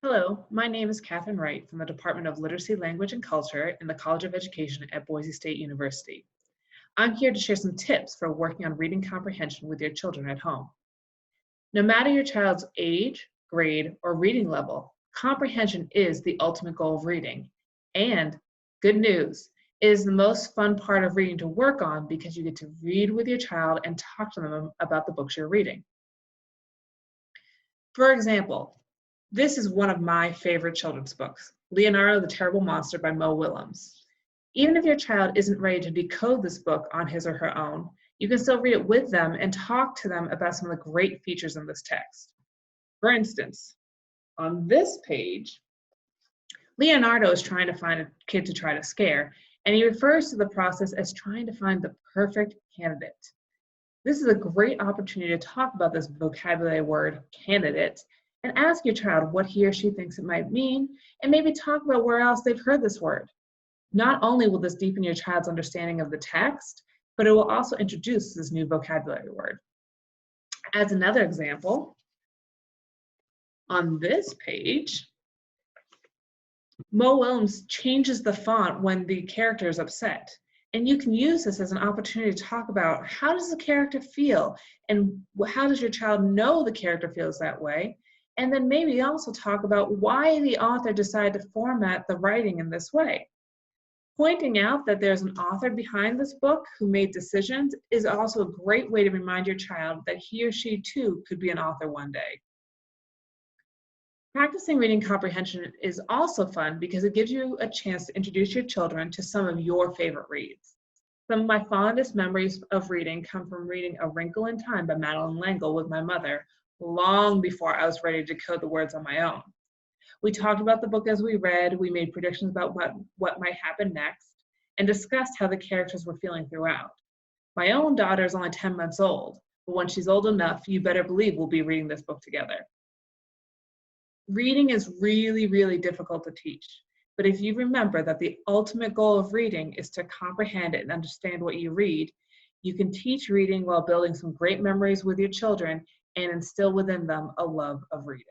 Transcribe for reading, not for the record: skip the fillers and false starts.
Hello, my name is Katherine Wright from the Department of Literacy, Language, and Culture in the College of Education at Boise State University. I'm here to share some tips for working on reading comprehension with your children at home. No matter your child's age, grade, or reading level, comprehension is the ultimate goal of reading. And good news, it is the most fun part of reading to work on because you get to read with your child and talk to them about the books you're reading. For example, this is one of my favorite children's books, Leonardo the Terrible Monster by Mo Willems. Even if your child isn't ready to decode this book on his or her own, you can still read it with them and talk to them about some of the great features in this text. For instance, on this page, Leonardo is trying to find a kid to try to scare, and he refers to the process as trying to find the perfect candidate. This is a great opportunity to talk about this vocabulary word, candidate, and ask your child what he or she thinks it might mean, and maybe talk about where else they've heard this word. Not only will this deepen your child's understanding of the text, but it will also introduce this new vocabulary word. As another example, on this page, Mo Willems changes the font when the character is upset. And you can use this as an opportunity to talk about how does the character feel and how does your child know the character feels that way? And then maybe also talk about why the author decided to format the writing in this way. Pointing out that there's an author behind this book who made decisions is also a great way to remind your child that he or she too could be an author one day. Practicing reading comprehension is also fun because it gives you a chance to introduce your children to some of your favorite reads. Some of my fondest memories of reading come from reading A Wrinkle in Time by Madeleine L'Engle with my mother, long before I was ready to decode the words on my own. We talked about the book as we read, we made predictions about what might happen next, and discussed how the characters were feeling throughout. My own daughter is only 10 months old, but when she's old enough, you better believe we'll be reading this book together. Reading is really, really difficult to teach, but if you remember that the ultimate goal of reading is to comprehend and understand what you read, you can teach reading while building some great memories with your children and instill within them a love of reading.